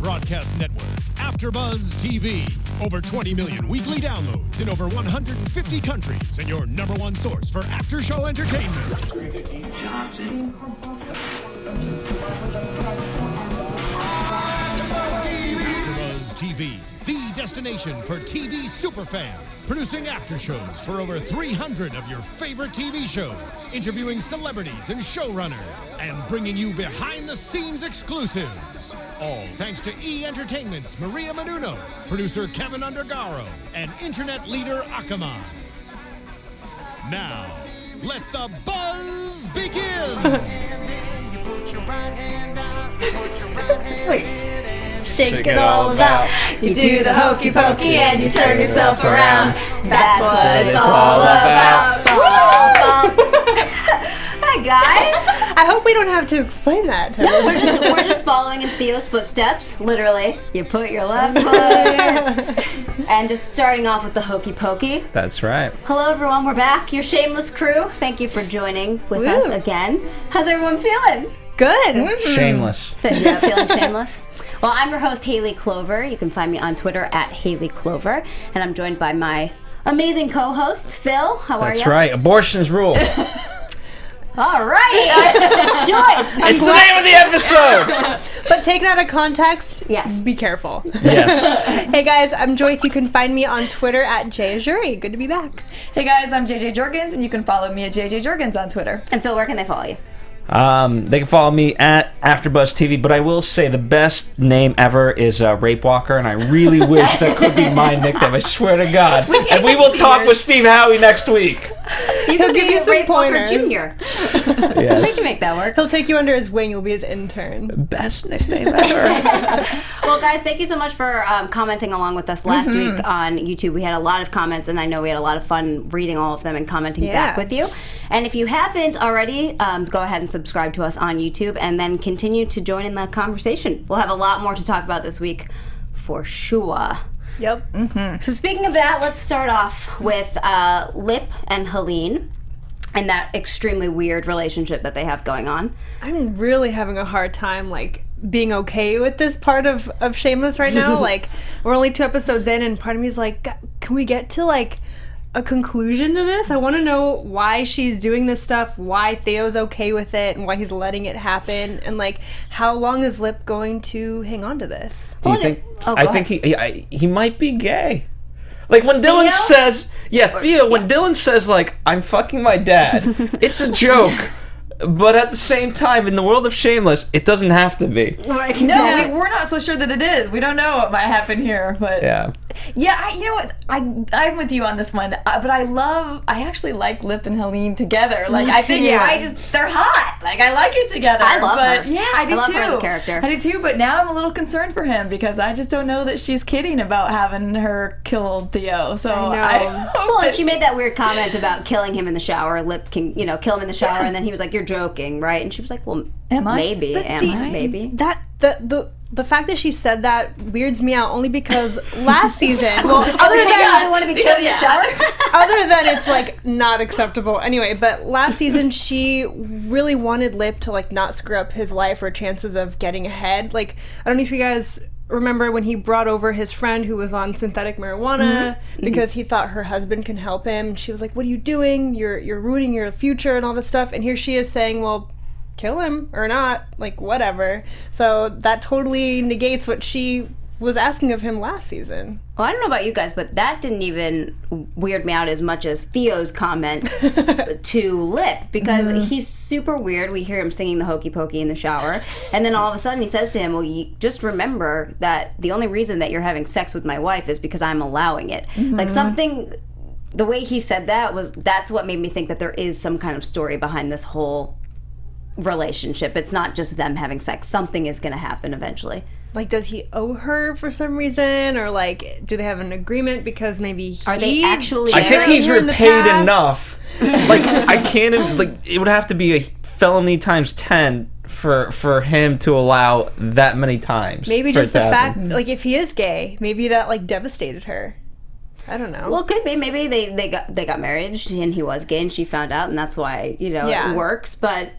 broadcast network, AFTERBUZZ TV. Over 20 million weekly downloads in over 150 countries, and your #1 source for after-show entertainment. AFTERBUZZ TV, the destination for TV superfans. Producing aftershows for over 300 of your favorite TV shows. Interviewing celebrities and showrunners. And bringing you behind-the-scenes exclusives. All thanks to E! Entertainment's Maria Menounos, producer Kevin Undergaro, and internet leader Akamai. Now, let the buzz begin! Wait. Shake it all about. You do the hokey pokey and you turn yourself around. That's what it's all about. Hi guys. I hope we don't have to explain that to No, we're just following in Theo's footsteps. Literally, you put your left foot and just starting off with the hokey pokey. That's right. Hello everyone, we're back. Your Shameless crew. Thank you for joining with us again. How's everyone feeling? Good. Mm-hmm. Shameless. Yeah, feeling shameless. Well, I'm your host, Hayley Clover. You can find me on Twitter at Hayley Clover. And I'm joined by my amazing co-hosts, Phil. How are you? That's right. Abortions rule. All right. Joyce. It's the name of the episode. But taken out of context, Yes. be careful. Yes. Hey guys, I'm Joyce. You can find me on Twitter at JJ Ajouri. Good to be back. Hey guys, I'm JJ Jurgens, and you can follow me at JJ Jurgens on Twitter. And Phil, where can they follow you? They can follow me at AfterBuzz TV, but I will say the best name ever is Rape Walker, and I really wish that could be my nickname. I swear to God. And we will talk with Steve Howie next week. He'll give you some Ray Walker pointers. Jr. Yes. We can make that work. He'll take you under his wing. You'll be his intern. Best nickname ever. Well, guys, thank you so much for commenting along with us last week on YouTube. We had a lot of comments, and I know we had a lot of fun reading all of them and commenting back with you. And if you haven't already, go ahead and subscribe to us on YouTube, and then continue to join in the conversation. We'll have a lot more to talk about this week, for sure. Yep. So speaking of that, let's start off with Lip and Helene and that extremely weird relationship that they have going on. I'm really having a hard time, like, being okay with this part of Shameless right now. Like, we're only 2 episodes in, and part of me is like, can we get to, like, a conclusion to this? I want to know why she's doing this stuff, why Theo's okay with it, and why he's letting it happen, and like how long is Lip going to hang on to this? Do you think? Oh, I think he might be gay. Like when Dylan says, Theo. When Dylan says like I'm fucking my dad, it's a joke. But at the same time, in the world of Shameless, it doesn't have to be. Right. No, we're not so sure that it is. We don't know what might happen here, but Yeah. yeah. You know what? I'm with you on this one. But I actually like Lip and Helene together. Like I think they're hot. Like I like it together. I love her. Yeah, I do love too. her as a character. I do too. But now I'm a little concerned for him because I just don't know that she's kidding about having her kill Theo. So I know. Well, and she made that weird comment about killing him in the shower. Lip can, kill him in the shower, and then he was like, "You're joking, right?" And she was like, "Well, Am I? maybe, But am see, I? Maybe." That the fact that she said that weirds me out only because last season, well, other I than want to be killed in the shower. other than it's like not acceptable anyway, but last season she really wanted Lip to like not screw up his life or chances of getting ahead. Like, I don't know if you guys remember when he brought over his friend who was on synthetic marijuana because he thought her husband can help him. She was like, "What are you doing? You're ruining your future and all this stuff." And here she is saying, "Well, kill him or not, like whatever." So that totally negates what she was asking of him last season. Well, I don't know about you guys, but that didn't even weird me out as much as Theo's comment to Lip, because he's super weird. We hear him singing the hokey pokey in the shower, and then all of a sudden he says to him, "Well, you just remember that the only reason that you're having sex with my wife is because I'm allowing it." Like something, the way he said that's what made me think that there is some kind of story behind this whole relationship. It's not just them having sex. Something is going to happen eventually. Like, does he owe her for some reason, or like, do they have an agreement because maybe Are they actually I think married? he's her in the repaid past? enough. Like I can't. Like it would have to be a felony times 10 for him to allow that many times. Maybe for just it the to fact, happen. like, if he is gay, maybe that like devastated her. I don't know. Well, it could be. Maybe they got married and he was gay and she found out, and that's why it works. But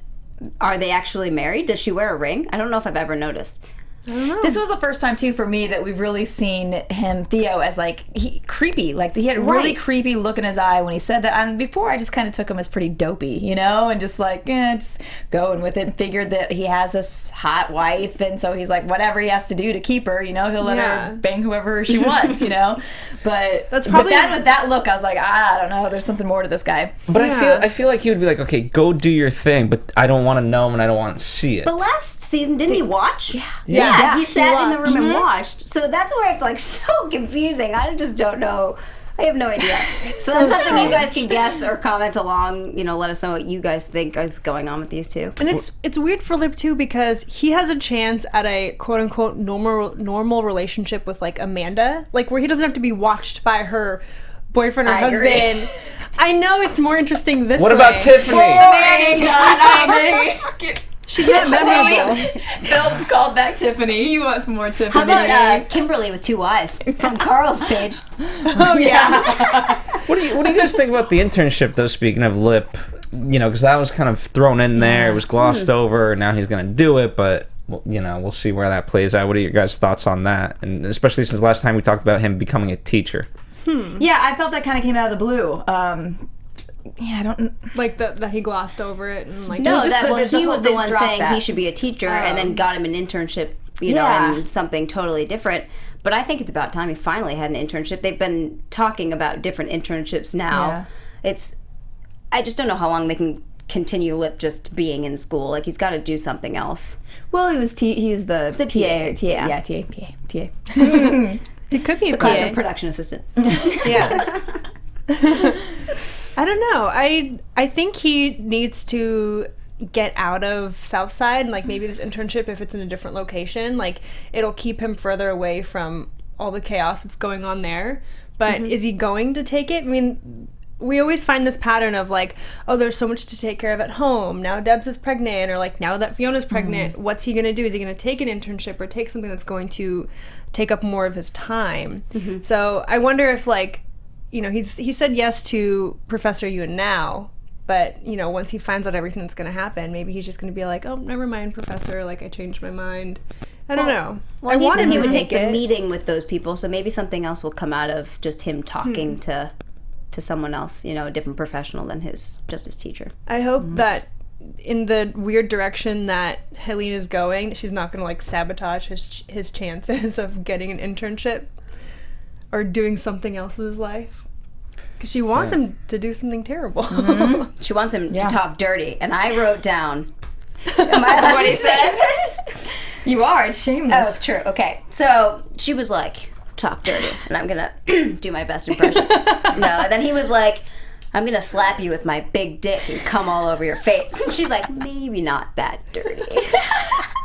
are they actually married? Does she wear a ring? I don't know if I've ever noticed. This was the first time too for me that we've really seen Theo as like creepy. Like he had a really creepy look in his eye when he said that. And before I just kind of took him as pretty dopey, you know, and just like just going with it. And figured that he has this hot wife, and so he's like whatever he has to do to keep her, you know, he'll let her bang whoever she wants, you know. But then with that look, I was like, I don't know. There's something more to this guy. But I feel like he would be like, okay, go do your thing, but I don't want to know him and I don't want to see it. But last season, didn't he watch? Yeah, he sat in the room and watched. So that's where it's like so confusing. I just don't know. I have no idea. So that's something you guys can guess or comment along. You know, let us know what you guys think is going on with these two. And it's weird for Lip too because he has a chance at a quote unquote normal relationship with like Amanda, like where he doesn't have to be watched by her boyfriend or husband. I know it's more interesting this way. What about Tiffany? She's not memorable. Phil called back Tiffany. He wants more Tiffany. How about Kimberly with 2 eyes from Carl's page? Oh yeah. What do you guys think about the internship though? Speaking of Lip, you know, because that was kind of thrown in there, it was glossed over, and now he's gonna do it, but you know, we'll see where that plays out. What are your guys' thoughts on that? And especially since last time we talked about him becoming a teacher. Yeah, I felt that kind of came out of the blue. Yeah, I don't like that he glossed over it and like he was the one saying that he should be a teacher, and then got him an internship, you know, in something totally different. But I think it's about time he finally had an internship. They've been talking about different internships now. Yeah. I just don't know how long they can continue Lip just being in school. Like he's got to do something else. Well, he was the TA. Yeah, TA. He could be a classroom production assistant. Yeah. I don't know. I think he needs to get out of Southside and like maybe this internship, if it's in a different location, like it'll keep him further away from all the chaos that's going on there. But is he going to take it? I mean, we always find this pattern of like, oh, there's so much to take care of at home. Now Debs is pregnant, or like now that Fiona's pregnant, what's he going to do? Is he going to take an internship or take something that's going to take up more of his time? So I wonder if like, you know, he said yes to Professor Ewan now, but you know, once he finds out everything that's going to happen, maybe he's just going to be like, oh, never mind, Professor, like I changed my mind. I don't know. Well, I wanted him to take the meeting with those people, so maybe something else will come out of just him talking to someone else, you know, a different professional than his teacher. I hope that in the weird direction that Helene is going, she's not going to like sabotage his chances of getting an internship or doing something else with his life. Because she wants him to do something terrible. She wants him to talk dirty. And I wrote down, am I allowed to say this? You are. It's shameless. Oh, true. Okay. So she was like, talk dirty. And I'm going to do my best impression. No. And then he was like, I'm going to slap you with my big dick and come all over your face. And she's like, maybe not that dirty.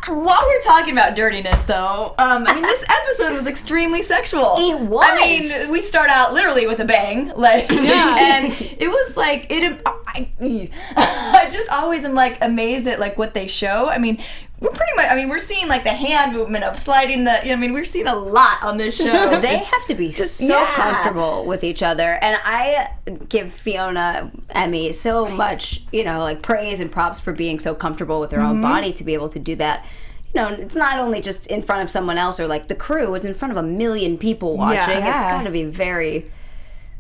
While we're talking about dirtiness, though, I mean, this episode was extremely sexual. It was. I mean, we start out literally with a bang, like, and it was like I just always am like amazed at like what they show. I mean, we're seeing like the hand movement of sliding we're seeing a lot on this show. They have to be just so comfortable with each other, and I give Fiona Emmy so much, you know, like praise and props for being so comfortable with her own body to be able to do that. You know, it's not only just in front of someone else or like the crew, it's in front of 1 million people watching. Yeah. It's got to be very,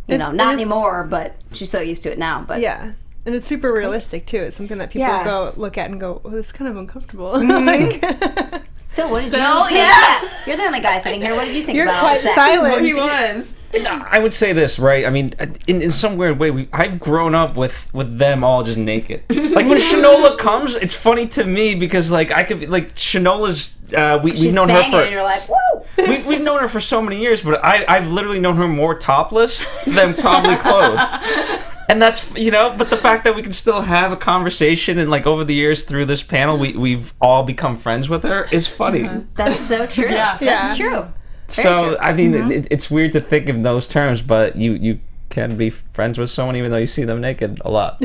not anymore, but she's so used to it now. But yeah. And it's super realistic too. It's something that people go look at and go, "Oh, it's kind of uncomfortable." Phil, what did you think? Yeah. You're the only guy sitting here. What did you think You're about quite silent. Well, he was. I would say this, right? I mean, in some weird way, I've grown up with them all just naked. Like when Shanola comes, it's funny to me because like I could be like Shanola's. We've known her for. And you're like, whoa! We've known her for so many years, but I've literally known her more topless than probably clothed. And that's, but the fact that we can still have a conversation and like over the years through this panel, we've all become friends with her is funny. That's so true. That's true. So, I mean, it's weird to think in those terms, but you can be friends with someone even though you see them naked a lot.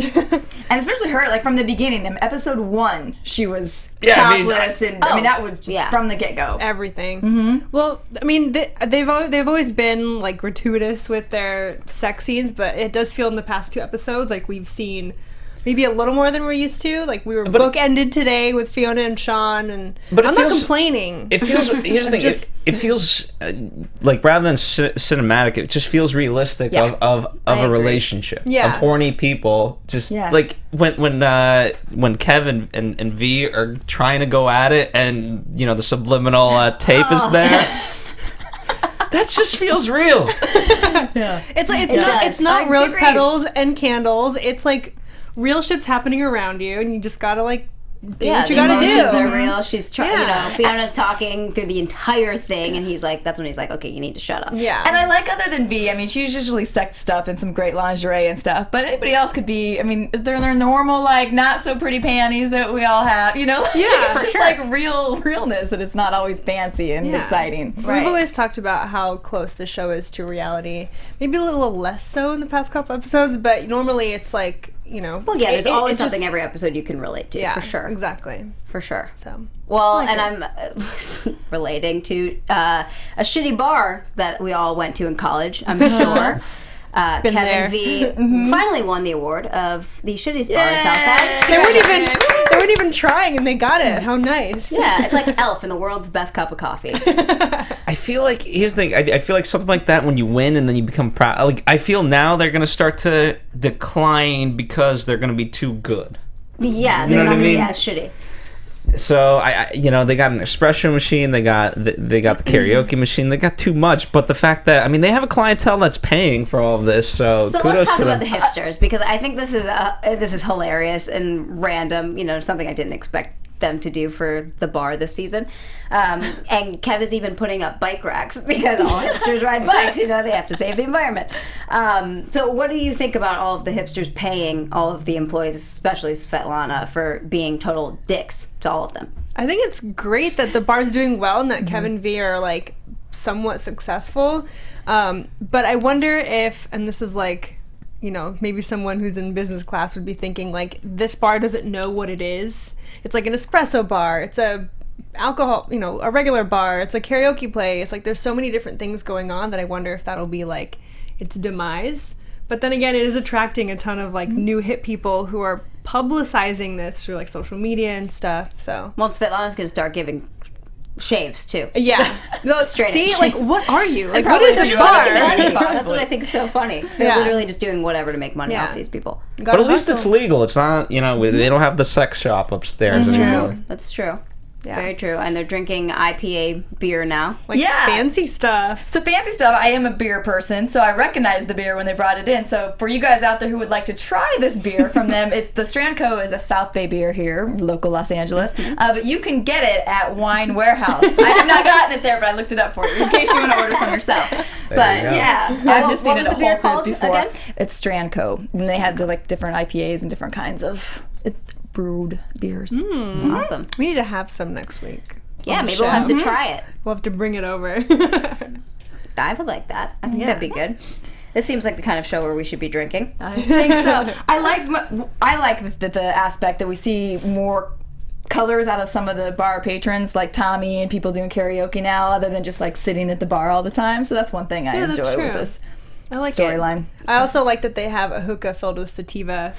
And especially her, like from the beginning, in episode 1, she was topless, I mean that was just from the get-go. Everything. Well, I mean, they've always been like gratuitous with their sex scenes, but it does feel in the past 2 episodes like we've seen maybe a little more than we're used to. Like we were bookended today with Fiona and Sean, and But I'm not complaining. It feels. Here's the thing. It feels like rather than cinematic, it just feels realistic of a relationship. Yeah. Of horny people. Just like when Kev and V are trying to go at it, and the subliminal tape is there. That just feels real. It's like it's not rose petals and candles. It's like real shit's happening around you, and you just gotta like do what you gotta do. The emotions are real. She's trying. Fiona's talking through the entire thing, and that's when he's like, "Okay, you need to shut up." Yeah. And I like other than V. I mean, she's usually sexed up in some great lingerie and stuff. But anybody else could be. I mean, they're their normal like not so pretty panties that we all have. It's just like realness that it's not always fancy and exciting. We've always talked about how close the show is to reality. Maybe a little less so in the past couple episodes, but normally it's like. Well, yeah, there's always something every episode you can relate to, for sure. Exactly. For sure. So, I'm relating to a shitty bar that we all went to in college, I'm sure. Kev and V finally won the award of the shittiest bar in Southside. They weren't even trying, and they got it. How nice. Yeah, it's like Elf in the world's best cup of coffee. I feel like here's the thing. I feel like something like that when you win and then you become proud. Like I feel now they're gonna start to decline because they're gonna be too good. Yeah, they're not gonna be as shitty. So they got an espresso machine, they got the karaoke machine, they got too much. But the fact that they have a clientele that's paying for all of this, so kudos let's talk to them. about the hipsters, because I think this is hilarious and random. Something I didn't expect them to do for the bar this season. And Kev is even putting up bike racks because all hipsters ride bikes. They have to save the environment. So what do you think about all of the hipsters paying all of the employees, especially Svetlana, for being total dicks to all of them? I think it's great that the bar's doing well and that Kev and V are like somewhat successful. But I wonder if, and this is like, maybe someone who's in business class would be thinking like, this bar doesn't know what it is. It's like an espresso bar. It's a alcohol, a regular bar. It's a karaoke place. Like there's so many different things going on that I wonder if that'll be like its demise. But then again, it is attracting a ton of like new hip people who are publicizing this through like social media and stuff. So Svetlana's gonna start giving shaves too. Yeah. No, straight. See, like what are you? Like what is this bar? That's what I think is so funny. They're literally just doing whatever to make money off these people. But at least it's legal. It's not, they don't have the sex shop upstairs anymore. That's true. Yeah. Very true. And they're drinking IPA beer now. Like fancy stuff. So fancy stuff. I am a beer person, so I recognized the beer when they brought it in. So for you guys out there who would like to try this beer from them, it's the Strand Co. is a South Bay beer here, local Los Angeles. But you can get it at Wine Warehouse. I have not gotten it there, but I looked it up for you in case you want to order some yourself. But I've just seen it at Whole Foods before. Again? It's Strand Co. And they have the like different IPAs and different kinds of brewed beers. Awesome. We need to have some next week. Yeah, maybe we'll have to try it. We'll have to bring it over. I would like that. I think that'd be good. This seems like the kind of show where we should be drinking. I think so. I like the aspect that we see more colors out of some of the bar patrons, like Tommy and people doing karaoke now, other than just like sitting at the bar all the time. So that's one thing I enjoy with this. I like storyline. I also like that they have a hookah filled with sativa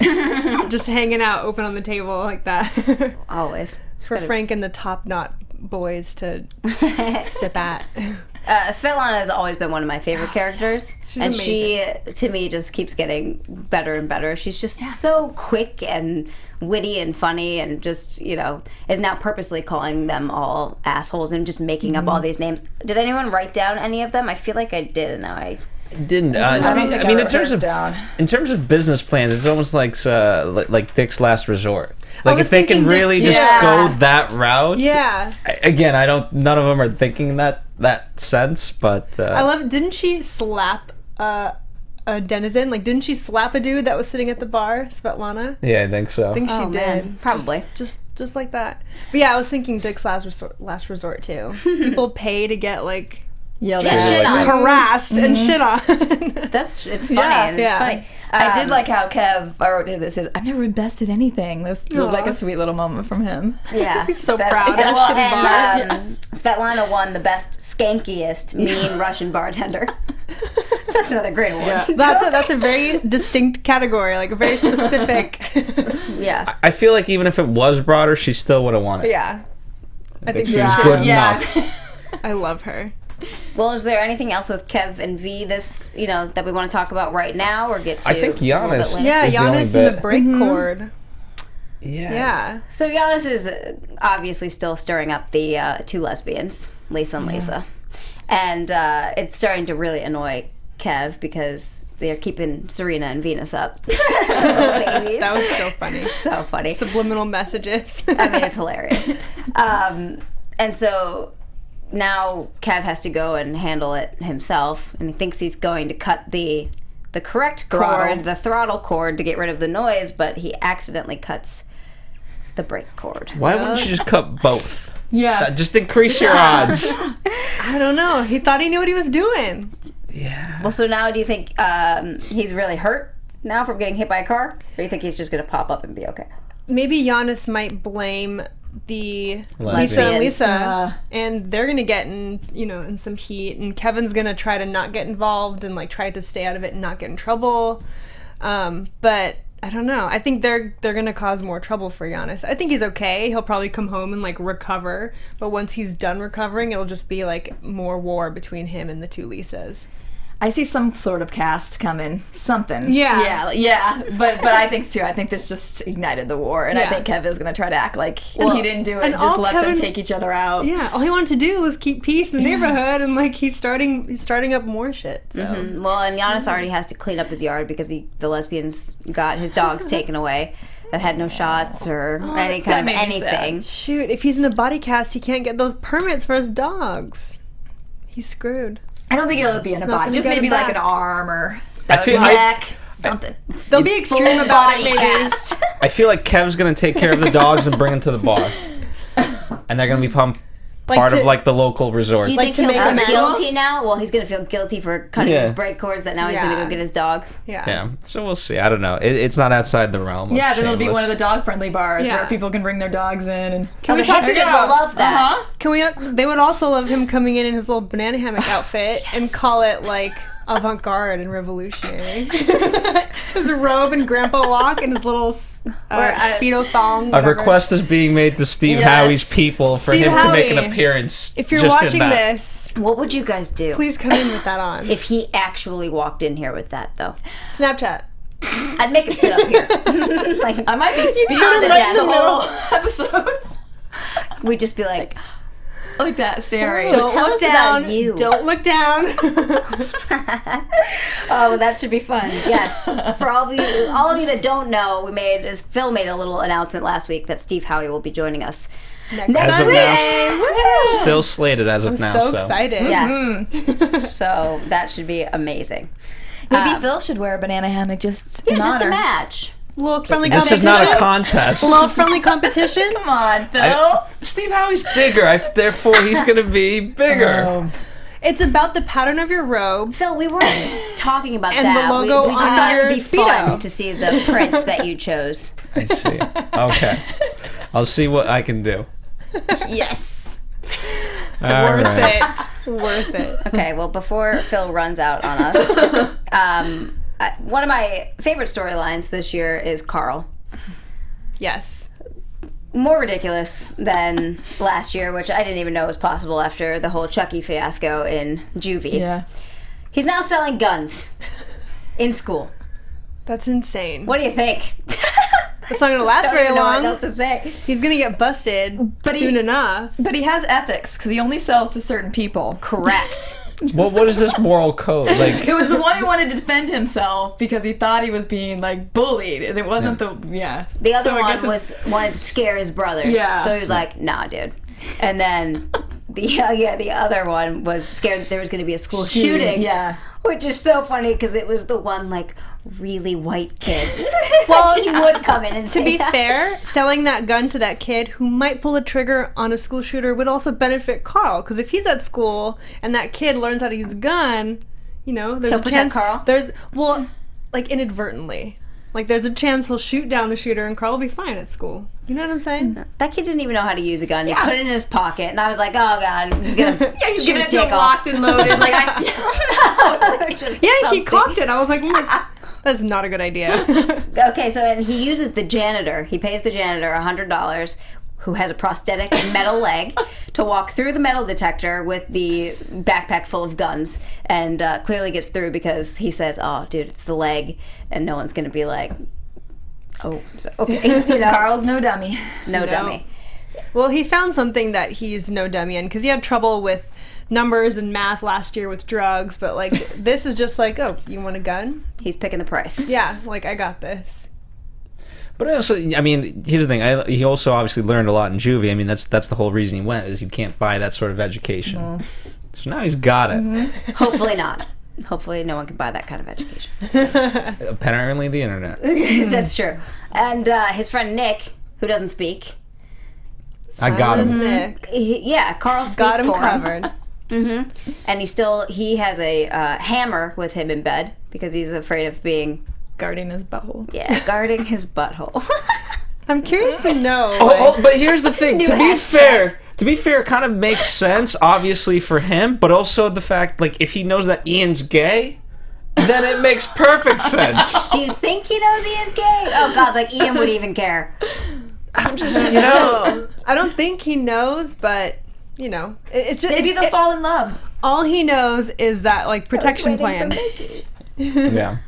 just hanging out open on the table like that. Always. For Frank and the Top Knot boys to sip at. Svetlana has always been one of my favorite characters. She's and amazing. She, to me, just keeps getting better and better. She's just so quick and witty and funny and just, is now purposely calling them all assholes and just making up all these names. Did anyone write down any of them? I feel like I did, and now I didn't. In terms of business plans, it's almost like Dick's Last Resort. Like if they can really just go that route. Yeah. Again, none of them are thinking that sense, but I love. Didn't she slap a denizen? Like, didn't she slap a dude that was sitting at the bar, Svetlana? Yeah, I think so. I think she did. Man. Probably. Just like that. But yeah, I was thinking Dick's Last Resort too. People pay to get like yelled shit on, harassed and shit on. It's funny. It's funny. I did like how Kev wrote this. I've never invested anything. That was like a sweet little moment from him. Yeah, he's so proud. Svetlana won the best skankiest mean Russian bartender. So that's another great award. Yeah. That's a very distinct category, like a very specific. Yeah. I feel like even if it was broader, she still would have won it. Yeah. I think she she was should. good Yeah. enough. I love her. Well, is there anything else with Kev and V this, that we want to talk about right now or get to? I think a little bit Giannis- later? Yeah, is the only Giannis and the bit. break cord. Yeah. Yeah. So Giannis is obviously still stirring up the two lesbians, Lisa and Lisa. And it's starting to really annoy Kev because they're keeping Serena and Venus up. Babies. That was so funny. So funny. Subliminal messages. I mean, it's hilarious. And so now Kev has to go and handle it himself, and he thinks he's going to cut the correct Throttle. cord, the throttle cord, to get rid of the noise, but he accidentally cuts the brake cord. Why wouldn't you just cut both? Yeah. Just increase your odds. I don't know. He thought he knew what he was doing. Yeah. Well, so now do you think he's really hurt now from getting hit by a car? Or do you think he's just going to pop up and be okay? Maybe Giannis might blame the Lesbians. Lisa and Lisa, Yeah. and they're gonna get in some heat, and Kevin's gonna try to not get involved and like try to stay out of it and not get in trouble. But I don't know. I think they're gonna cause more trouble for Giannis. I think he's okay. He'll probably come home and like recover, but once he's done recovering, it'll just be like more war between him and the two Lisas. I see some sort of cast coming. Something. Yeah. Yeah. But I think too. I think this just ignited the war, and I Yeah. think Kev is going to try to act like he didn't do it. and And just all let them Kevin- take each other out. Yeah, all he wanted to do was keep peace in the neighborhood, and like he's starting up more shit. So. Well, and Giannis already has to clean up his yard because the lesbians got his dogs taken away that had no shots or any kind of made me anything. Shoot, if he's in a body cast, he can't get those permits for his dogs. He's screwed. I don't think it'll be in a not body. gonna Just get maybe him like back. an arm or feel- neck, something. They'll be extreme about it, maybe. Cast. I feel like Kev's gonna take care of the dogs and bring them to the bar, and they're gonna become part of like the local resort. Do you Like think to he'll make feel amends? guilty now? Well, he's going to feel guilty for cutting Yeah. his brake cords that now he's going to Yeah. go get his dogs. Yeah, so we'll see. I don't know. It's not outside the realm. Yeah, of then it'll be Shameless. one of the dog-friendly bars Yeah. where people can bring their dogs in. And Can we The talk hipsters about? will love that. Can we? They would also love him coming in his little banana hammock outfit and call it like avant-garde and revolutionary. His robe and grandpa walk and his little speedo thong. A whatever. request is being made to Steve Yes. Howie's people for Steve him to make an Howie, appearance. If you're just in watching that. this, What would you guys do please come in with that on. if he actually walked in here with that, though? Snapchat. I'd make him sit up here. Like, I might be put him speechless right in the the whole episode. we'd just be like, Like that, staring. Don't tell us about down. you. Don't look down. oh, that should be fun. Yes. For all of you that don't know, Phil made a little announcement last week that Steve Howie will be joining us. Next As of Sunday. now, Woo! still slated as of now. So excited. Yes. So that should be amazing. Maybe Phil should wear a banana hammock just in Just a honor. match. Little friendly This competition. is not a contest. little friendly competition. Come on, Phil. Steve Howie's bigger. Therefore, he's going to be bigger. It's about the pattern of your robe. Phil, we weren't talking about And that. the logo we just on thought it your would be Speedo. fun to see the print that you chose. I see. Okay. I'll see what I can do. Yes. All Worth right. it. Worth it. Okay, well, before Phil runs out on us, one of my favorite storylines this year is Carl. Yes. More ridiculous than last year, which I didn't even know was possible after the whole Chucky fiasco in Juvie. Yeah. He's now selling guns in school. That's insane. What do you think? It's not going to last Don't very even know what long. else to say. He's going to get busted soon enough. But he has ethics because he only sells to certain people. Correct. What is this moral code? Like, It was the one who wanted to defend himself because he thought he was being like bullied, and it wasn't the The other So I one guess wanted to scare his brothers. Yeah. So he was like, nah, dude. And then the other one was scared that there was going to be a school shooting. Yeah. Which is so funny because it was the one like really white kid. Well, he would come in and To say be that. fair, selling that gun to that kid who might pull a trigger on a school shooter would also benefit Carl. Because if he's at school and that kid learns how to use a gun, you know, there's He'll a protect chance. Carl? Like inadvertently. Like there's a chance he'll shoot down the shooter and Carl will be fine at school. You know what I'm saying? That kid didn't even know how to use a gun. He put it in his pocket, and I was like, "Oh God, he's gonna He's shoot giving his it to him dick off." locked and loaded. Like No, it was just Yeah, he something. cocked it. I was like, That's not a good idea. Okay, so and he uses the janitor. He pays the janitor $100, who has a prosthetic metal leg, to walk through the metal detector with the backpack full of guns, and clearly gets through because he says, "Oh, dude, it's the leg," and no one's gonna be like, "Oh, so, okay." You know? Carl's no dummy. No dummy. Well, he found something that he's no dummy in, because he had trouble with numbers and math last year with drugs, but like this is just like, oh, you want a gun? He's picking the price. Yeah, like I got this. But also, I mean, here's the thing. He also obviously learned a lot in juvie. I mean, that's the whole reason he went, is you can't buy that sort of education. So now he's got it. Hopefully not. Hopefully no one can buy that kind of education. Apparently the internet. That's true. And his friend Nick, who doesn't speak. I got him. Nick. Carl speaks Got him for covered. him. And he has a hammer with him in bed because he's afraid of being... Guarding his butthole. Yeah, guarding his butthole. I'm curious to know. But here's the thing. New To be hashtag. fair, it kind of makes sense, obviously, for him, but also the fact, like, if he knows that Ian's gay, then it makes perfect sense. Do you think he knows he is gay? Oh, God, like, Ian would even care. I'm just, you know. I don't think he knows, but you know, it's just Maybe they'll fall in love. all he knows is that like protection plan. Yeah.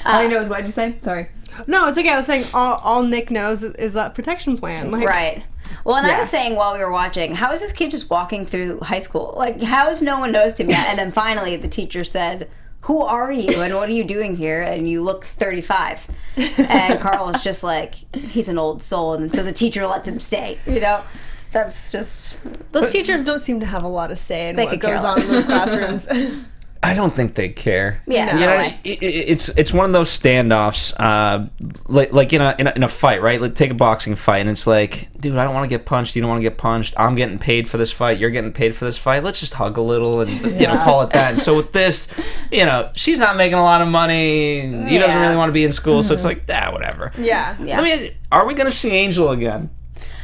All he knows, what'd you say? Sorry. No, it's okay. I was saying all Nick knows is that protection plan. Like, Right. Well, and I Yeah. was saying while we were watching, how is this kid just walking through high school? Like, how is no one noticed him yet? And then finally the teacher said, "Who are you and what are you doing here? And you look 35. And Carl was just like, he's an old soul. And so the teacher lets him stay, you know? That's just... Those teachers don't seem to have a lot of say in They what could care goes on in the classrooms. I don't think they care. Yeah, No. You no know, way. it's one of those standoffs, like in a fight, right? Like take a boxing fight, and it's like, dude, I don't want to get punched. You don't want to get punched. I'm getting paid for this fight. You're getting paid for this fight. Let's just hug a little and you know call it that. And so with this, you know, she's not making a lot of money. He doesn't Yeah. really want to be in school, so it's like, whatever. Yeah. Yeah. I mean, are we gonna see Angel again?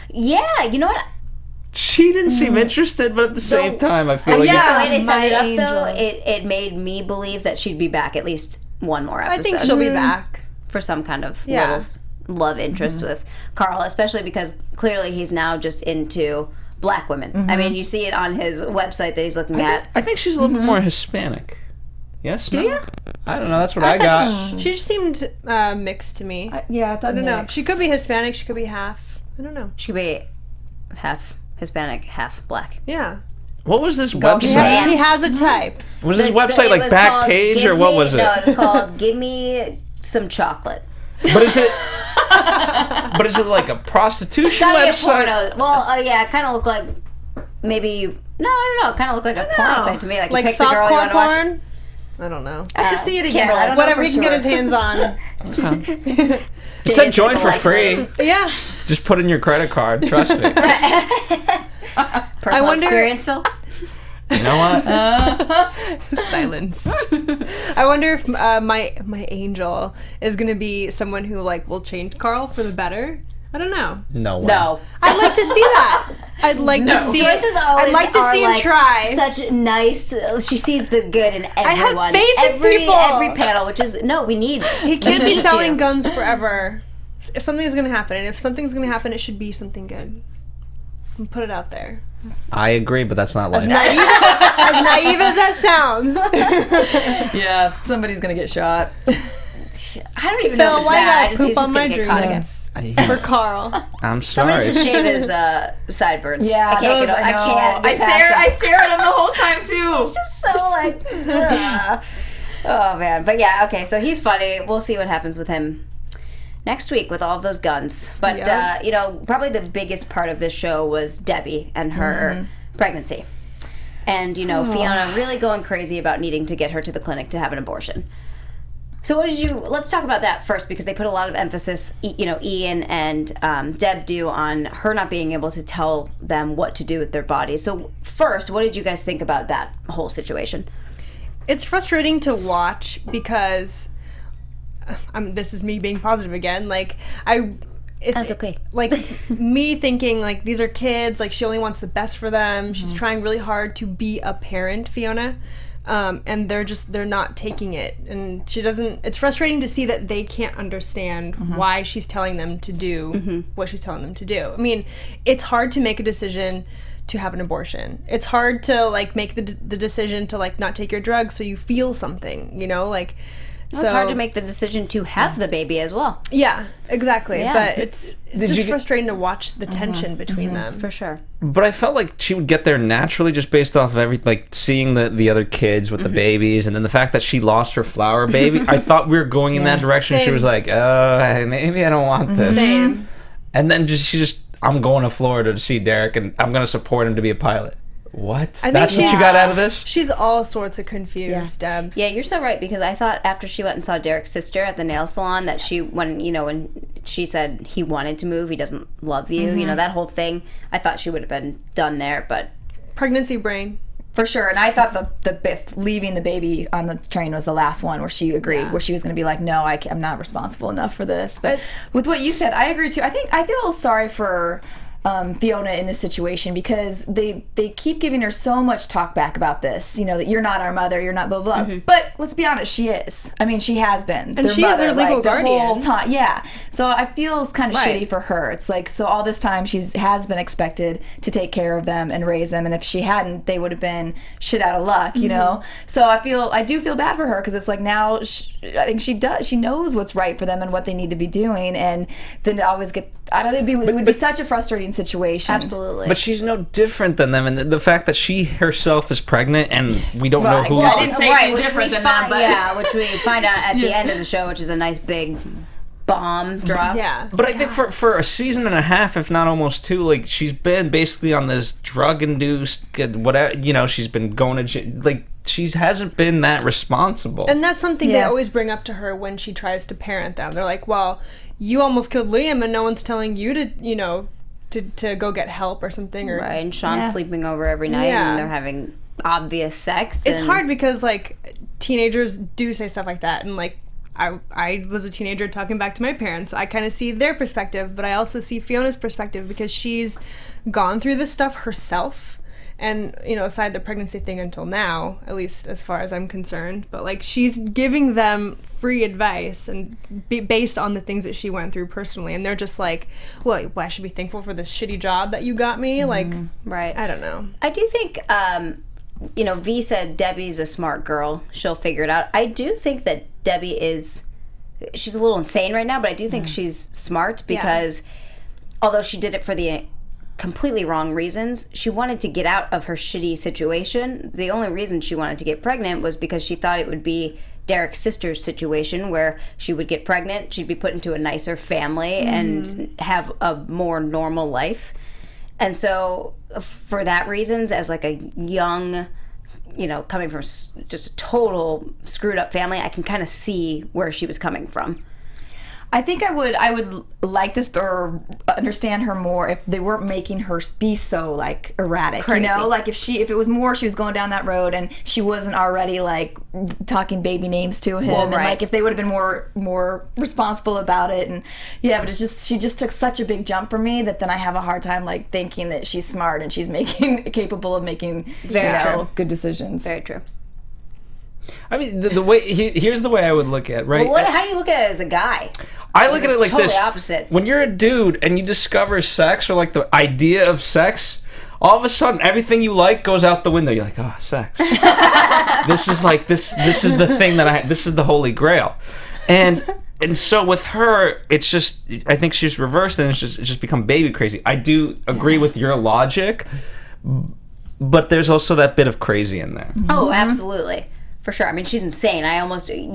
Yeah, you know what? She didn't seem interested, but at the same time, I feel like yeah. The way they set my it up, angel. though, it made me believe that she'd be back at least one more episode. I think she'll be back. For some kind of Yeah. little love interest with Carl, especially because clearly he's now just into black women. I mean, you see it on his website that he's looking at. I think she's a little bit more Hispanic. Yes? Do you? I don't know. That's what I got. She just seemed mixed to me. Yeah, I thought I don't know. She could be Hispanic. She could be half. I don't know. She could be half Hispanic, half black. Yeah. What was this Go website? Dance. He has a type. Was this It website like was called Backpage Give or what Me- was it? No, it was called Give Me Some Chocolate. But is it? But is it like a prostitution Gotta get website? pornos. Well, yeah, it kind of looked like maybe. No, I don't know. It kind of looked like a porno site to me. Like, you Like pick the girl you softcore want to watch. porn? I don't know. I have to see it again. I don't Whatever know he for can get sure. his hands on. It said Jay's join for allegedly. free. Yeah. Just put in your credit card. Trust me. Personal wonder- experience, Phil. You know what? Silence. I wonder if my angel is gonna be someone who like will change Carl for the better. I don't know. No way. No. I'd like to see that. I'd like to see. Joyce is always I'd like to see him like, try. Such nice. She sees the good in everyone. have faith in people. Every panel, which is no, we need. He can't we be need selling you. guns forever. If something's gonna happen, and if something's gonna happen, it should be something good. And put it out there. I agree, but that's not life. As naive as that sounds. Yeah, somebody's gonna get shot. I don't even know if Phil, it's why that. I you just, he's gotta just poop gonna on get my caught dreams? again. For Carl. I'm Someone sorry. has to shave his sideburns. Yeah, I can't those, get. I know. can't. I get past I them. stare at him the whole time too. It's just so like. ugh. Oh man, but yeah, okay. So he's funny. We'll see what happens with him next week with all of those guns. But Yeah. you know, probably the biggest part of this show was Debbie and her pregnancy, and you know, Fiona really going crazy about needing to get her to the clinic to have an abortion. So what did you? Let's talk about that first because they put a lot of emphasis, you know, Ian and Deb do on her not being able to tell them what to do with their bodies. So first, what did you guys think about that whole situation? It's frustrating to watch because this is me being positive again. Like That's okay. Like me thinking like these are kids. Like she only wants the best for them. She's trying really hard to be a parent, Fiona. and they're not taking it, and she doesn't. It's frustrating to see that they can't understand why she's telling them to do what she's telling them to do. I mean, it's hard to make a decision to have an abortion. It's hard to like make the decision to like not take your drugs so you feel something, you know, like. It's hard to make the decision to have the baby as well. Yeah, exactly. Yeah. But it's just frustrating to watch the tension between them. For sure. But I felt like she would get there naturally just based off of like seeing the other kids with the babies, and then the fact that she lost her flower baby. I thought we were going in that direction. Same. She was like, maybe I don't want this. Same. And then I'm going to Florida to see Derek, and I'm going to support him to be a pilot. What? That's what you got out of this? She's all sorts of confused, Debs. Yeah, you're so right, because I thought after she went and saw Derek's sister at the nail salon that when she said he wanted to move, he doesn't love you, you know, that whole thing, I thought she would have been done there, but... Pregnancy brain. For sure, and I thought the leaving the baby on the train was the last one where she agreed, where she was going to be like, no, I'm not responsible enough for this. But with what you said, I agree too. I feel sorry for... Fiona in this situation, because they keep giving her so much talk back about this, you know, that you're not our mother, you're not blah blah. But let's be honest, she is. I mean, she has been, and she is their legal guardian the whole time. Yeah, so I feel it's kind of shitty for her. It's like, so all this time has been expected to take care of them and raise them, and if she hadn't, they would have been shit out of luck, you know. So I do feel bad for her, because it's like now I think she knows what's right for them and what they need to be doing, and then to always get, I don't know, it would be such a frustrating situation. Absolutely. But she's no different than them, and the fact that she herself is pregnant and we don't know who. Well, I didn't say she's different than them, but yeah, which we find out at the end of the show, which is a nice big bomb drop. Yeah. But I think for a season and a half, if not almost two, like she's been basically on this drug-induced whatever. You know, she's been going to like. She hasn't been that responsible. And that's something they always bring up to her when she tries to parent them. They're like, well, you almost killed Liam and no one's telling you to, you know, to go get help or something. Or, right, and Sean's sleeping over every night and they're having obvious sex. It's hard because, like, teenagers do say stuff like that. And, like, I was a teenager talking back to my parents. I kind of see their perspective, but I also see Fiona's perspective because she's gone through this stuff herself. And, you know, aside the pregnancy thing until now, at least as far as I'm concerned, but, like, she's giving them free advice and based on the things that she went through personally. And they're just like, well, I should be thankful for this shitty job that you got me. Like, right. I don't know. I do think, you know, V said Debbie's a smart girl. She'll figure it out. I do think that Debbie she's a little insane right now, but I do think she's smart because although she did it for the completely wrong reasons, she wanted to get out of her shitty situation. The only reason she wanted to get pregnant was because she thought it would be Derek's sister's situation where she would get pregnant, she'd be put into a nicer family and have a more normal life. And so for that reasons, as like a young, you know, coming from just a total screwed up family, I can kind of see where she was coming from. I think I would like this or understand her more if they weren't making her be so like erratic, Crazy. You know, like if it was more she was going down that road and she wasn't already like talking baby names to him, and like if they would have been more responsible about it, and but it's just she just took such a big jump for me that then I have a hard time like thinking that she's smart and she's capable of making good decisions. Very true. I mean, the way here's the way I would look at it, right? Well, how do you look at it as a guy? I look at it like totally this. Opposite. When you're a dude and you discover sex or like the idea of sex, all of a sudden everything you like goes out the window. You're like, oh, sex. This is like this is the thing this is the holy grail. And so with her, it's just I think she's reversed and it's just become baby crazy. I do agree with your logic, but there's also that bit of crazy in there. Oh, absolutely. For sure. I mean, she's insane.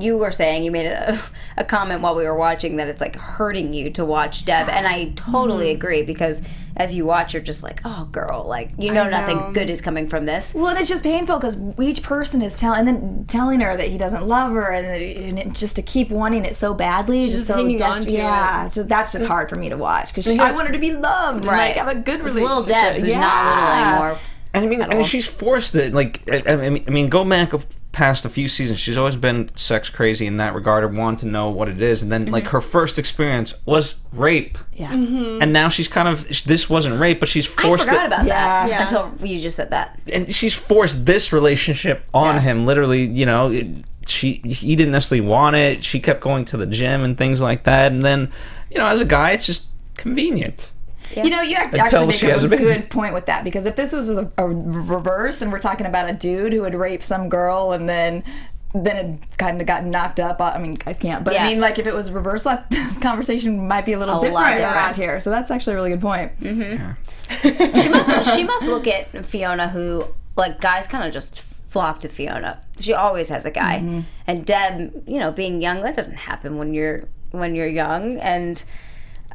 You were saying, you made a comment while we were watching that it's like hurting you to watch Deb. And I totally agree because as you watch, you're just like, oh, girl, like, you know nothing good is coming from this. Well, and it's just painful because each person is telling her that he doesn't love her and just to keep wanting it so badly. She's just so hanging on to it. That's just hard for me to watch because I want her to be loved and like have a good relationship. Little Deb, who's not little anymore. And I mean, she's forced it. Like, I mean, go back past a few seasons, she's always been sex crazy in that regard, or wanting to know what it is. And then, like, her first experience was rape. Yeah. And now she's kind of, this wasn't rape, but she's I forced forgot about that Yeah. until you just said that. and she's forced this relationship on him. Literally, you know, he didn't necessarily want it. She kept going to the gym and things like that. And then, you know, as a guy, it's just convenient. You know, you actually Until make she up has a a baby. good point with that, because if this was a reverse and we're talking about a dude who would rape some girl and then it kind of got knocked up. I mean, I can't, but Yeah. I mean, like, if it was reverse, that conversation might be a little lot different different. around here. So that's actually a really good point. She must look at Fiona, who, like, guys kind of just flock to Fiona. She always has a guy. And Deb, you know, being young, that doesn't happen when you're young. And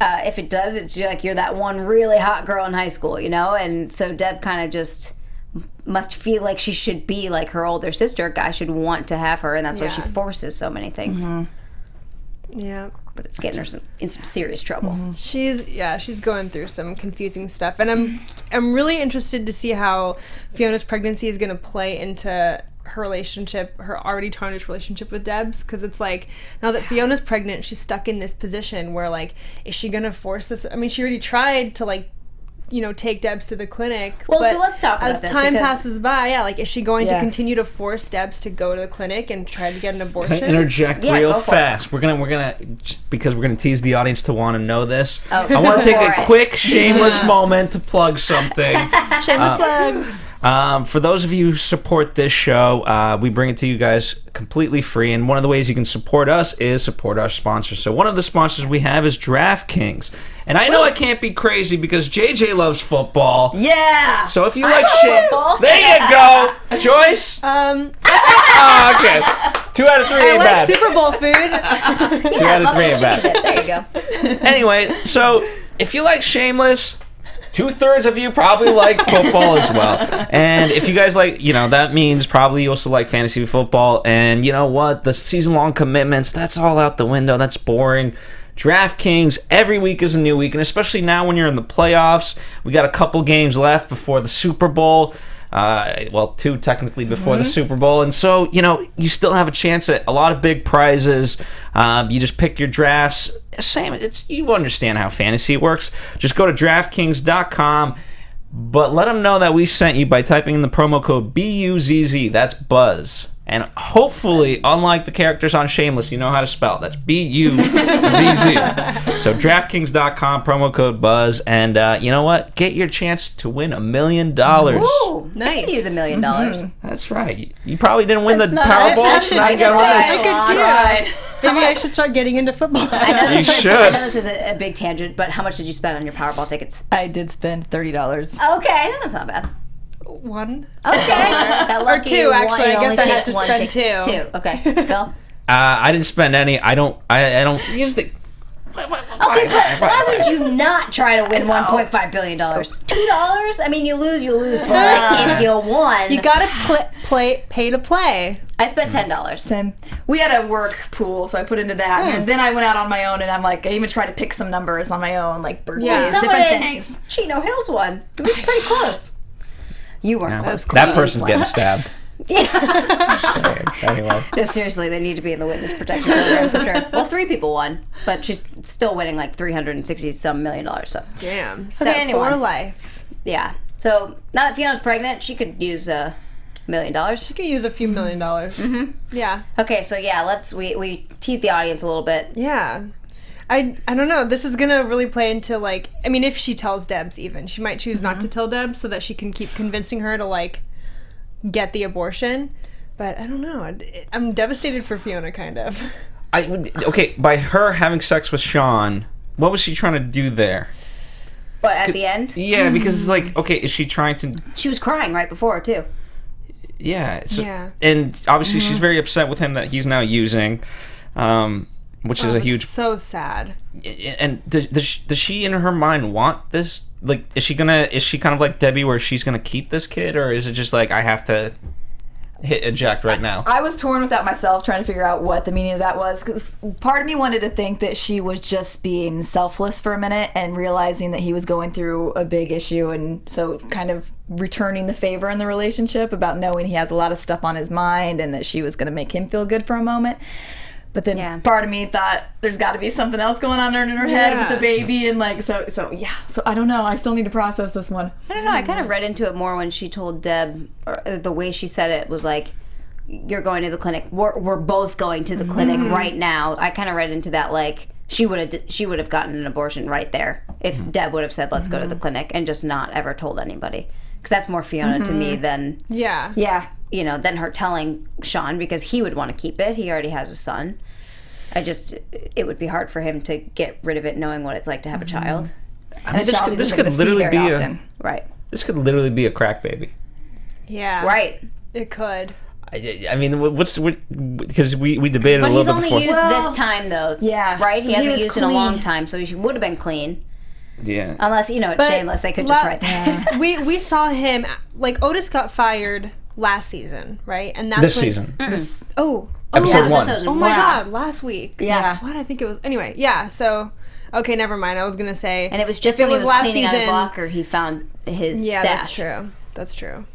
if it does, it's like you're that one really hot girl in high school, you know? And so Deb kind of just must feel like she should be like her older sister. A guy should want to have her, and that's why she forces so many things. Yeah. But it's getting her in some serious trouble. She's going through some confusing stuff, and I'm really interested to see how Fiona's pregnancy is going to play into her relationship, her already tarnished relationship with Deb's, because it's like, now that Fiona's pregnant, she's stuck in this position where, like, is she going to force this? I mean, she already tried to, like, you know, take Debs to the clinic. Well, but so let's talk about as this, time because- passes by, like, is she going to Yeah. continue to force Debs to go to the clinic and try to get an abortion? Can I interject Yeah, real go for fast? We're gonna because we're gonna tease the audience to want to know this. Oh, I want to take go a for it. quick shameless moment to plug something. Shameless plug. For those of you who support this show, we bring it to you guys completely free, and one of the ways you can support us is support our sponsors. So one of the sponsors we have is DraftKings, and I know I can't be crazy because JJ loves football. Yeah. So if you like love shit, football. there you go, Joyce. Oh, okay, 2 out of 3 I ain't like bad. Super Bowl food. 2 out of 3 ain't bad. There you go. Anyway, so if you like Shameless, 2/3 of you probably like football as well. And if you guys like, you know, that means probably you also like fantasy football. And you know what? The season-long commitments, that's all out the window. That's boring. DraftKings, every week is a new week. And especially now when you're in the playoffs, we got a couple games left before the Super Bowl. Well, 2 technically before the Super Bowl, and so, you know, you still have a chance at a lot of big prizes. You just pick your drafts. Same, you understand how fantasy works. Just go to DraftKings.com, but let them know that we sent you by typing in the promo code BUZZ. That's Buzz. And hopefully, unlike the characters on Shameless, you know how to spell. That's BUZZ. So DraftKings.com, promo code Buzz. And you know what? Get your chance to win $1 million. Ooh, Nice. I could use $1 million. That's right. You probably didn't win the That's not- Powerball. that's So now you got I one. could too. Right. Maybe I should start getting into football. I know You this is- should. I know this is a big tangent, but how much did you spend on your Powerball tickets? I did spend $30. Okay, that's not bad. One. Okay. That lucky 2, you actually. you I guess only I had take to one spend ticket. 2. 2. Okay. Phil? I didn't spend any. I don't use the. Okay, but why would you not try to win $1.5 billion? $2? I mean, you lose, but if you won... You gotta pay to play. I spent $10. Same. We had a work pool, so I put into that, and then I went out on my own, and I'm like, I even tried to pick some numbers on my own, like birthdays, Yeah. Someone different in things. Chino Hills won. It was pretty close. You weren't close. That person's getting stabbed. Yeah. Anyway. No, seriously, they need to be in the witness protection program for sure. Well, 3 people won, but she's still winning like $360-some million. So Damn. Set anyone. for life. yeah. So now that Fiona's pregnant, she could use $1 million. You could use a few $1 million. Yeah. Okay, so yeah, we tease the audience a little bit. Yeah. I don't know. This is gonna really play into, like, I mean, if she tells Debs, even she might choose not to tell Debs so that she can keep convincing her to, like, get the abortion. But I don't know. I'm devastated for Fiona, kind of. Okay, by her having sex with Sean, what was she trying to do there? But at the end, Yeah, because it's like, okay, is she trying to? she was crying right before too. Yeah. Yeah. And obviously, she's very upset with him that he's now using, which is a huge. So sad. And does she in her mind want this? Like, is she kind of like Debbie, where she's gonna keep this kid, or is it just like I have to? hit eject right now. I was torn with that myself, trying to figure out what the meaning of that was, because part of me wanted to think that she was just being selfless for a minute and realizing that he was going through a big issue, and so kind of returning the favor in the relationship about knowing he has a lot of stuff on his mind and that she was going to make him feel good for a moment. But then part of me thought there's got to be something else going on in her head with the baby, and like so I don't know. I still need to process this one. I don't know. I kind of read into it more when she told Deb, or the way she said it was like, "You're going to the clinic. We're both going to the clinic right now." I kind of read into that like she would have gotten an abortion right there if Deb would have said, "Let's go to the clinic," and just not ever told anybody, because that's more Fiona to me than than her telling Sean, because he would want to keep it. He already has a son. It would be hard for him to get rid of it knowing what it's like to have a child. I mean, this could literally be right. This could literally be a crack baby. Yeah. Right. It could. I mean, because we debated a little bit before. But he's only used this time, though. Yeah. Right? So he hasn't used clean. in a long time, so he would have been clean. Yeah. Unless, it's Shameless. They could just write that. We saw him, like, Otis got fired last season, right? And that's this season. Episode 1. Oh my God, last week. Yeah. What? I think it was. Anyway, yeah, so. Okay, never mind. I was going to say. And it was just when he was cleaning out his locker, he found his stash. That's true.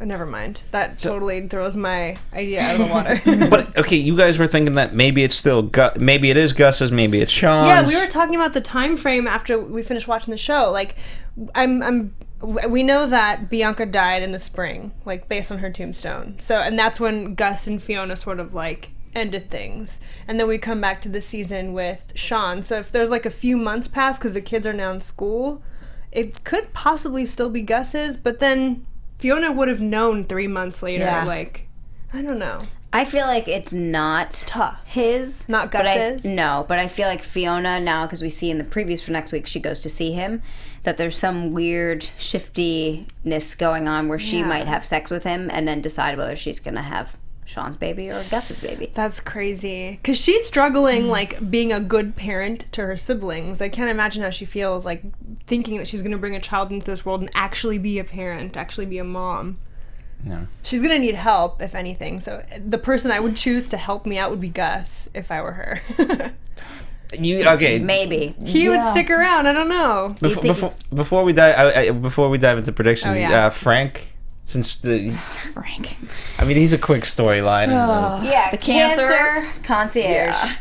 Never mind. That totally throws my idea out of the water. But okay, you guys were thinking that maybe it's still maybe it is Gus's, maybe it's Sean's. Yeah, we were talking about the time frame after we finished watching the show. Like, we know that Bianca died in the spring, like based on her tombstone. So, and that's when Gus and Fiona sort of like ended things. And then we come back to the season with Sean. So if there's like a few months past because the kids are now in school, it could possibly still be Gus's, but then Fiona would have known 3 months later. Yeah. Like, I don't know. I feel like it's not his. Not Gus's? But I feel like Fiona now, because we see in the previews for next week, she goes to see him, that there's some weird shiftiness going on where she might have sex with him and then decide whether she's going to have Sean's baby or Gus's baby. That's crazy. Because she's struggling, like, being a good parent to her siblings. I can't imagine how she feels, like, thinking that she's going to bring a child into this world and actually be a parent, actually be a mom. No. She's going to need help, if anything. So the person I would choose to help me out would be Gus, if I were her. Maybe. He would stick around. I don't know. Before we dive into predictions, Frank... Frank. I mean, he's a quick storyline. The cancer concierge.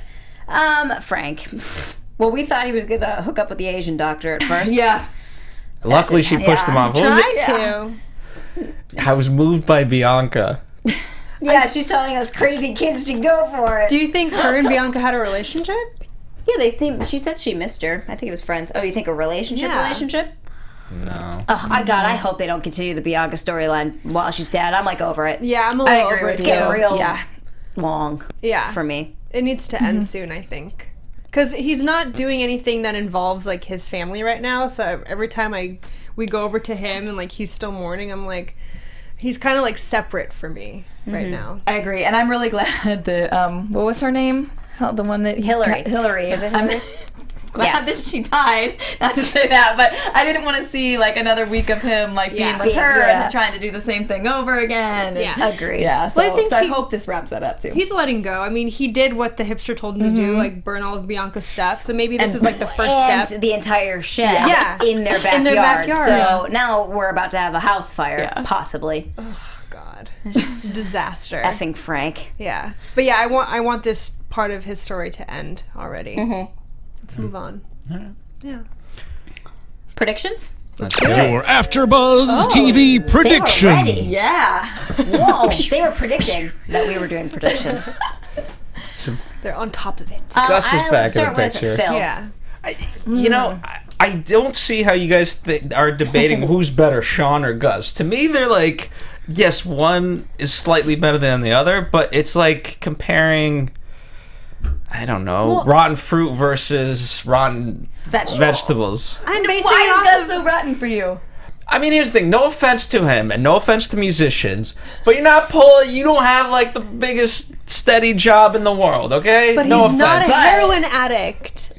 Frank. Well, we thought he was going to hook up with the Asian doctor at first. Luckily, she pushed him off. What was it? To. I was moved by Bianca. She's telling us crazy kids to go for it. Do you think her and Bianca had a relationship? Yeah, she said she missed her. I think it was friends. Oh, you think a relationship? No. Oh, God, I hope they don't continue the Bianca storyline while she's dead. I'm, like, over it. Yeah, I'm a little over it, It's getting real long for me. It needs to end soon, I think. Because he's not doing anything that involves, like, his family right now, so every time we go over to him and, like, he's still mourning, I'm like, he's kind of, like, separate for me right now. I agree, and I'm really glad that, what was her name? The one that... Hillary. Is it Hillary? Glad that she died. Not to say that, but I didn't want to see like another week of him like being with her and then trying to do the same thing over again. Agreed. Yeah, so, I hope this wraps that up too. He's letting go. I mean, he did what the hipster told him to do, like burn all of Bianca's stuff. So maybe this is like the first step. And the entire shed in their backyard. So now we're about to have a house fire, possibly. Oh God, just disaster. Effing Frank. Yeah, but yeah, I want this part of his story to end already. Let's move on. Yeah. Predictions? Your AFTERBUZZ TV predictions. They were ready. Yeah. Whoa. They were predicting that we were doing predictions. They're on top of it. Gus is back in the picture. Phil. Yeah. I don't see how you guys are debating who's better, Sean or Gus. To me, they're like, yes, one is slightly better than the other, but it's like comparing... I don't know, rotten fruit versus rotten vegetables. I'm basing Why is Gus so rotten for you? I mean, here's the thing. No offense to him, and no offense to musicians, but you don't have like the biggest steady job in the world, okay? But no he's not offense. a heroin addict.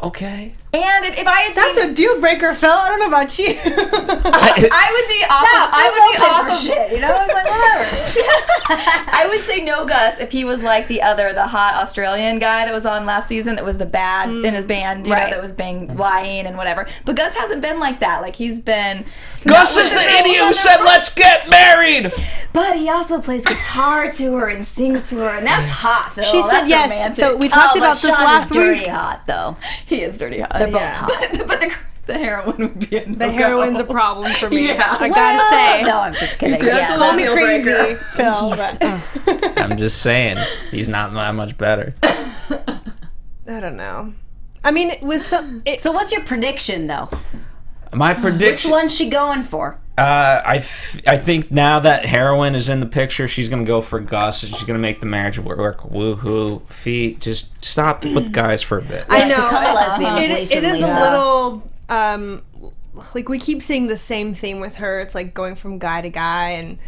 Okay. And if I had That's seen, a deal breaker, Phil. I don't know about you. I would be off. I would be off of shit. You know, I was like, whatever. I would say no, Gus, if he was like the hot Australian guy that was on last season that was the bad in his band, you know, that was being lying and whatever. But Gus hasn't been like that. Like, he's been... Gus is the idiot who said, let's get married! But he also plays guitar to her and sings to her, and that's hot, Phil. She said That's yes. romantic. So we talked about this last dirty week. hot, though. He is dirty hot. They're both Yeah. hot. But the heroine would be a no-go. The heroine's a problem for me. Yeah. I gotta say. No, I'm just kidding. That's Yeah, a Call me deal crazy, breaker. Phil. But I'm just saying, he's not that much better. I don't know. I mean, with some... So what's your prediction, though? My Which prediction... one's she going for? I think now that heroin is in the picture, she's gonna go for Gus, and she's gonna make the marriage work. Woohoo! Fee, just stop with guys for a bit. I know. Become a lesbian with Lisa It and is a Lisa. little... like, we keep seeing the same theme with her. It's like going from guy to guy, and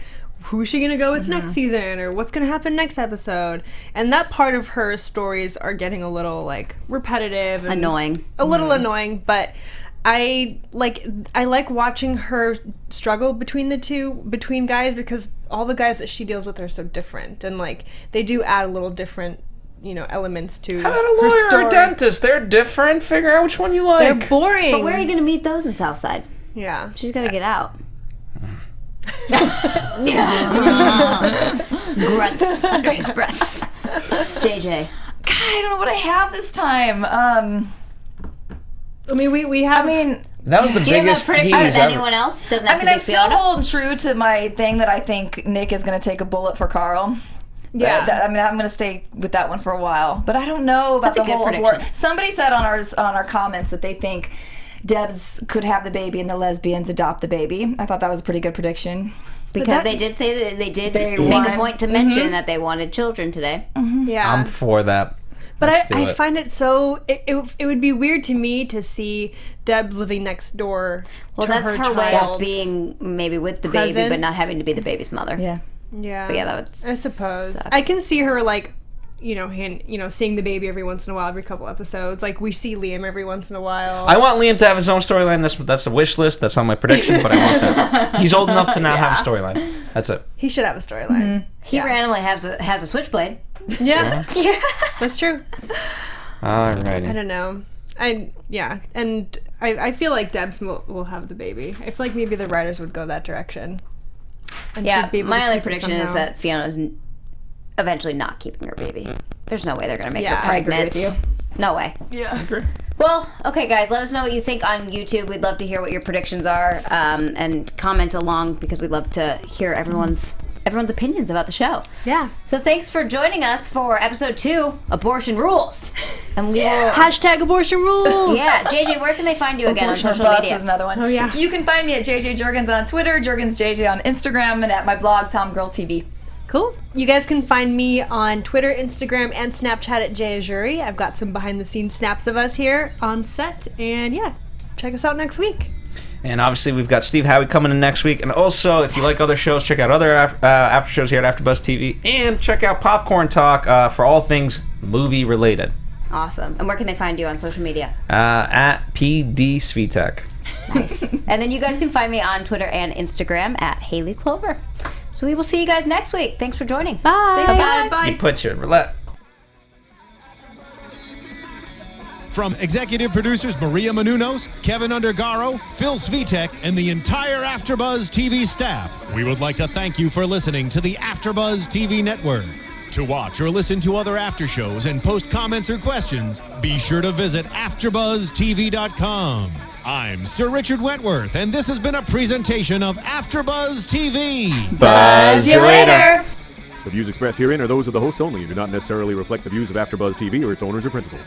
who's she gonna go with next season, or what's gonna happen next episode? And that part of her stories are getting a little, like, repetitive. And Annoying. A little annoying, but... I like watching her struggle between guys, because all the guys that she deals with are so different, and like they do add a little different, you know, elements to How about a her lawyer or story. a dentist? They're different. Figure out which one you like. They're boring. But where are you going to meet those in Southside? Yeah. She's got to get out. Grunts under his breath. JJ. God, I don't know what I have this time. I mean, we have. I mean, That was the Do you have a biggest prediction tease with ever. anyone else? Doesn't I have mean, to I'm be still Fiona. holding true to my thing that I think Nick is going to take a bullet for Carl. Yeah. I mean, I'm going to stay with that one for a while. But I don't know about That's a the good whole prediction. abort. Somebody said on our comments that they think Debs could have the baby and the lesbians adopt the baby. I thought that was a pretty good prediction. Because they did say that they did make wanted- a point to mention that they wanted children today. Yeah. I'm for that. But Let's do I it. find it so. It would be weird to me to see Debs living next door Well, to that's her her way child. of being maybe with the baby, but Present. not having to be the baby's mother. Yeah. Yeah. But yeah, that would I suppose. suck. I can see her like, seeing the baby every once in a while, every couple episodes. Like we see Liam every once in a while. I want Liam to have his own storyline. That's a wish list. That's on my prediction, but I want that. He's old enough to now have a storyline. That's it. He should have a storyline. He randomly has a switchblade. Yeah. That's true. I Alrighty. don't know. And I feel like Debs will have the baby. I feel like maybe the writers would go that direction. And Yeah, she'd be able my to only keep it prediction is somehow. that Fiona's eventually not keeping her baby. There's no way they're going to make her I agree pregnant. with you. No way. Yeah. Well, okay, guys, let us know what you think on YouTube. We'd love to hear what your predictions are, and comment along because we'd love to hear everyone's opinions about the show. Yeah. So thanks for joining us for episode 2, Abortion Rules. And we will... Hashtag abortion rules. Yeah, JJ, where can they find you again on Abortion social Bus media? was another one. Oh, yeah. You can find me at JJ Jurgens on Twitter, Jurgens JJ on Instagram, and at my blog, Tom Girl TV. Cool. You guys can find me on Twitter, Instagram, and Snapchat at JJ Ajouri. I've got some behind-the-scenes snaps of us here on set. And yeah, check us out next week. And obviously, we've got Steve Howie coming in next week. And also, if you like other shows, check out other after shows here at AfterBuzz TV. And check out Popcorn Talk for all things movie-related. Awesome. And where can they find you on social media? At PD Svitek. Nice. And then you guys can find me on Twitter and Instagram at Hayley Clover. So we will see you guys next week. Thanks for joining. Bye. Thanks, guys. Bye. You put your roulette. From executive producers Maria Menounos, Kevin Undergaro, Phil Svitek, and the entire AfterBuzz TV staff, we would like to thank you for listening to the AfterBuzz TV network. To watch or listen to other after shows and post comments or questions, be sure to visit AfterBuzzTV.com. I'm Sir Richard Wentworth, and this has been a presentation of AfterBuzz TV. Buzz you later. The views expressed herein are those of the hosts only and do not necessarily reflect the views of AfterBuzz TV or its owners or principals.